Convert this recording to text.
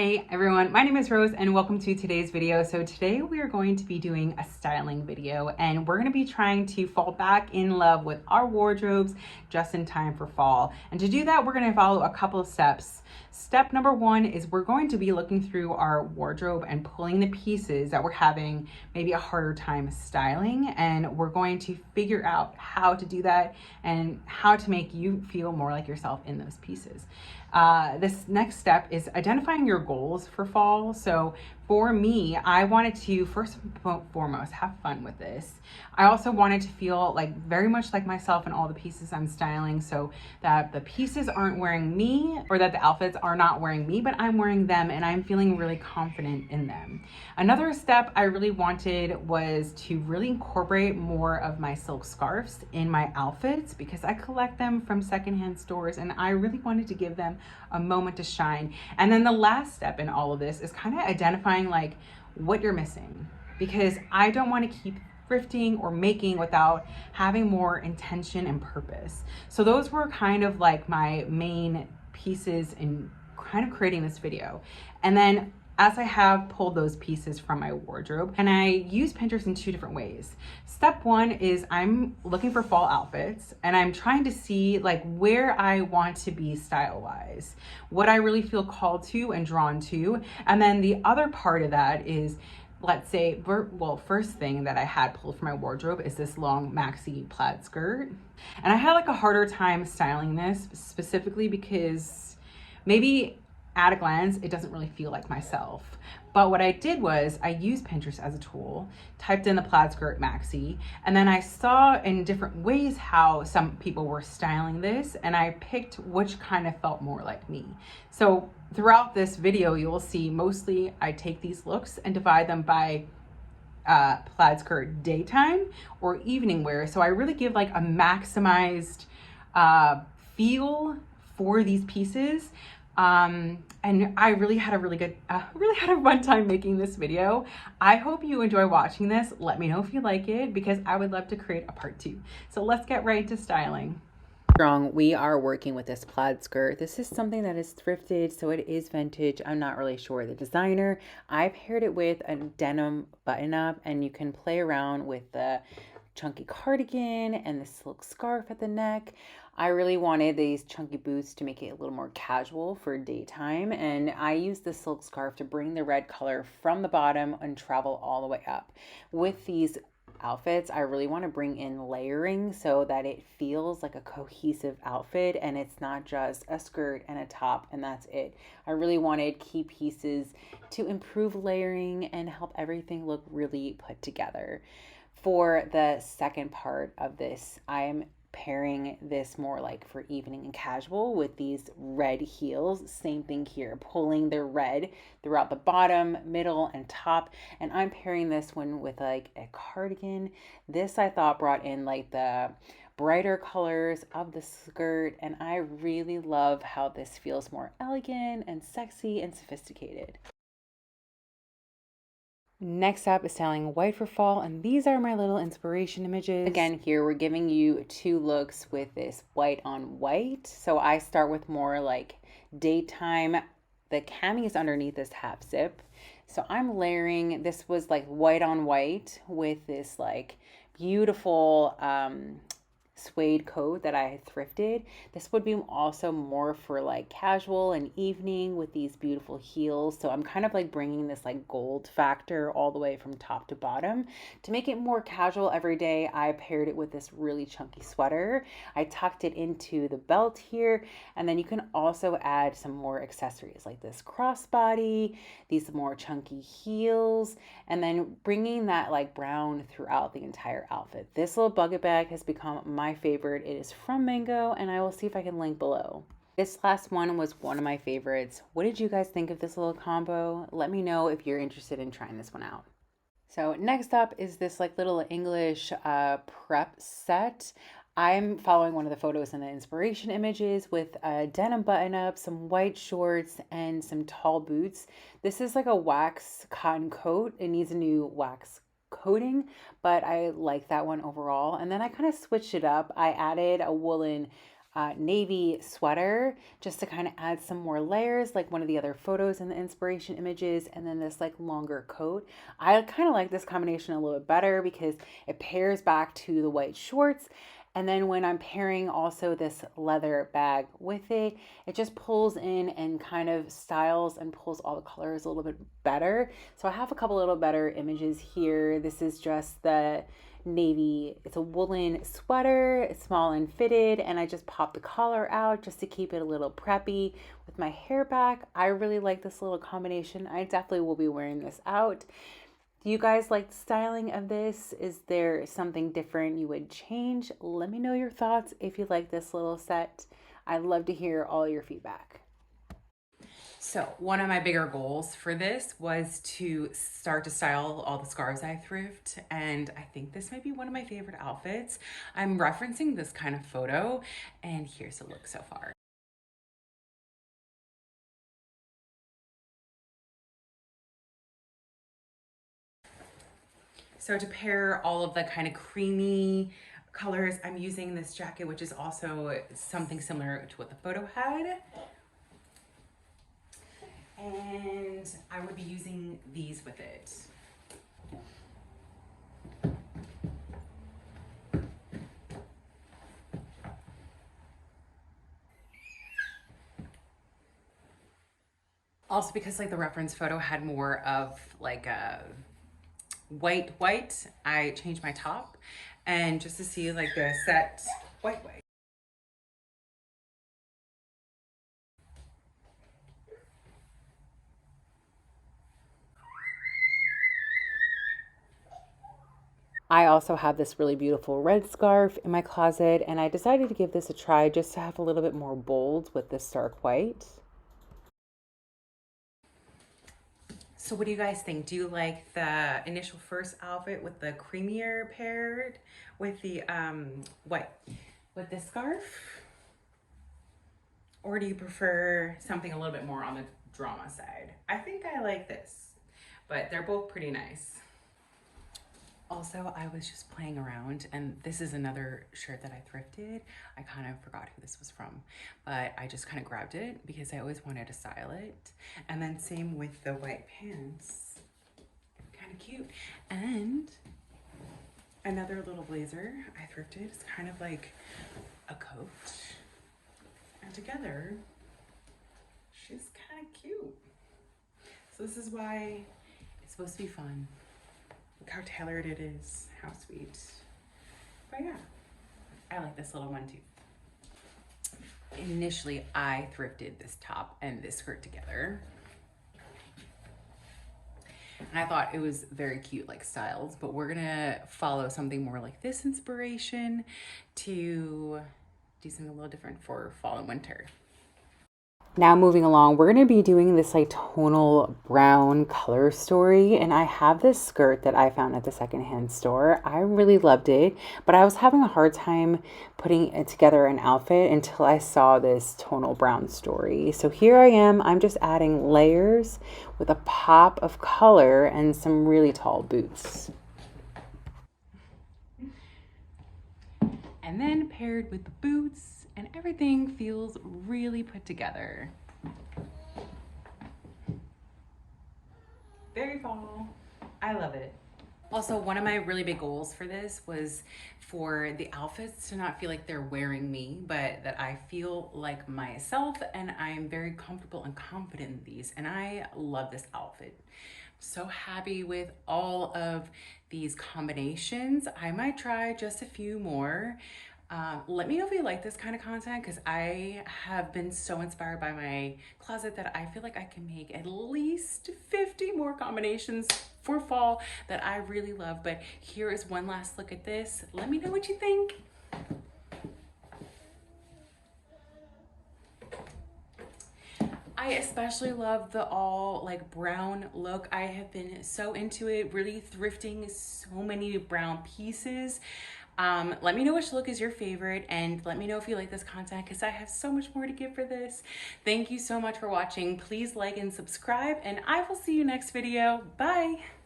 Hey everyone, my name is Rose and welcome to today's video. So today we are going to be doing a styling video and we're going to be trying to fall back in love with our wardrobes just in time for fall. And to do that, we're going to follow a couple of steps. Step number one is we're going to be looking through our wardrobe and pulling the pieces that we're having maybe a harder time styling. And we're going to figure out how to do that and how to make you feel more like yourself in those pieces. This next step is identifying your goals for fall. So for me, I wanted to first and foremost have fun with this. I also wanted to feel like very much like myself in all the pieces I'm styling, so that the pieces aren't wearing me, or that the outfits are not wearing me, but I'm wearing them and I'm feeling really confident in them. Another step I really wanted was to really incorporate more of my silk scarves in my outfits because I collect them from secondhand stores and I really wanted to give them a moment to shine. And then the last step in all of this is kind of identifying like what you're missing, because I don't want to keep thrifting or making without having more intention and purpose. So those were kind of like my main pieces in kind of creating this video. And then as I have pulled those pieces from my wardrobe, and I use Pinterest in two different ways. Step one is I'm looking for fall outfits and I'm trying to see like where I want to be style wise, what I really feel called to and drawn to. And then the other part of that is, let's say, first thing that I had pulled from my wardrobe is this long maxi plaid skirt. And I had like a harder time styling this specifically because maybe at a glance, it doesn't really feel like myself. But what I did was I used Pinterest as a tool, typed in the plaid skirt maxi, and then I saw in different ways how some people were styling this, and I picked which kind of felt more like me. So throughout this video, you will see mostly I take these looks and divide them by plaid skirt daytime or evening wear. So I really give like a maximized feel for these pieces. And I really had a fun time making this video. I hope you enjoy watching this. Let me know if you like it because I would love to create a part 2. So let's get right to styling. We are working with this plaid skirt. This is something that is thrifted, so it is vintage. I'm not really sure the designer. I paired it with a denim button-up, and you can play around with the chunky cardigan and the silk scarf at the neck. I really wanted these chunky boots to make it a little more casual for daytime, and I used the silk scarf to bring the red color from the bottom and travel all the way up. With these outfits, I really want to bring in layering so that it feels like a cohesive outfit and it's not just a skirt and a top and that's it. I really wanted key pieces to improve layering and help everything look really put together. For the second part of this, I'm pairing this more like for evening and casual with these red heels. Same thing here, pulling the red throughout the bottom, middle, and top. And I'm pairing this one with like a cardigan. This I thought brought in like the brighter colors of the skirt, and I really love how this feels more elegant and sexy and sophisticated. Next up is styling white for fall, and these are my little inspiration images. Again, here we're giving you two looks with this white on white. So I start with more like daytime. The cami is underneath this half zip. So I'm layering, this was like white on white with this like beautiful suede coat that I had thrifted. This would be also more for like casual and evening with these beautiful heels. So I'm kind of like bringing this like gold factor all the way from top to bottom. To make it more casual every day, I paired it with this really chunky sweater. I tucked it into the belt here, and then you can also add some more accessories like this crossbody, these more chunky heels, and then bringing that like brown throughout the entire outfit. This little bucket bag has become my favorite. It is from Mango, and I will see if I can link below. This last one was one of my favorites. What did you guys think of this little combo? Let me know if you're interested in trying this one out. So next up is this like little English prep set. I'm following one of the photos in the inspiration images with a denim button up, some white shorts, and some tall boots. This is like a wax cotton coat. It needs a new wax coating, but I like that one overall. And then I kind of switched it up. I added a woolen navy sweater just to kind of add some more layers, like one of the other photos in the inspiration images, and then this like longer coat. I kind of like this combination a little bit better because it pairs back to the white shorts. And then when I'm pairing also this leather bag with it, it just pulls in and kind of styles and pulls all the colors a little bit better. So I have a couple little better images here. This is just the navy, it's a woolen sweater, it's small and fitted, and I just popped the collar out just to keep it a little preppy with my hair back. I really like this little combination. I definitely will be wearing this out. Do you guys like the styling of this? Is there something different you would change? Let me know your thoughts if you like this little set. I'd love to hear all your feedback. So one of my bigger goals for this was to start to style all the scarves I thrift, and I think this might be one of my favorite outfits. I'm referencing this kind of photo, and here's the look so far. So to pair all of the kind of creamy colors, I'm using this jacket, which is also something similar to what the photo had. And I would be using these with it. Also because like the reference photo had more of like a white, I changed my top, and just to see like the set white. I also have this really beautiful red scarf in my closet, and I decided to give this a try just to have a little bit more bold with this stark white. So what do you guys think? Do you like the initial first outfit with the creamier paired with the white with this scarf? Or do you prefer something a little bit more on the drama side? I think I like this, but they're both pretty nice. Also, I was just playing around, and this is another shirt that I thrifted. I kind of forgot who this was from, but I just kind of grabbed it because I always wanted to style it. And then same with the white pants, kind of cute. And another little blazer I thrifted. It's kind of like a coat. And together, she's kind of cute. So this is why it's supposed to be fun. Look how tailored it is. How sweet. But yeah, I like this little one too. Initially, I thrifted this top and this skirt together. And I thought it was very cute, like styles, but we're gonna follow something more like this inspiration to do something a little different for fall and winter. Now moving along, we're going to be doing this like tonal brown color story, and I have this skirt that I found at the secondhand store. I really loved it, but I was having a hard time putting it together an outfit until I saw this tonal brown story. So here I am, I'm just adding layers with a pop of color and some really tall boots. And then paired with the boots, and everything feels really put together. Very fall. I love it. Also, one of my really big goals for this was for the outfits to not feel like they're wearing me, but that I feel like myself, and I'm very comfortable and confident in these. And I love this outfit. So happy with all of these combinations. I might try just a few more. Let me know if you like this kind of content, because I have been so inspired by my closet that I feel like I can make at least 50 more combinations for fall that I really love. But here is one last look at this. Let me know what you think. I especially love the all like brown look. I have been so into it, really thrifting so many brown pieces. Let me know which look is your favorite, and let me know if you like this content, because I have so much more to give for this. Thank you so much for watching. Please like and subscribe, and I will see you next video. Bye.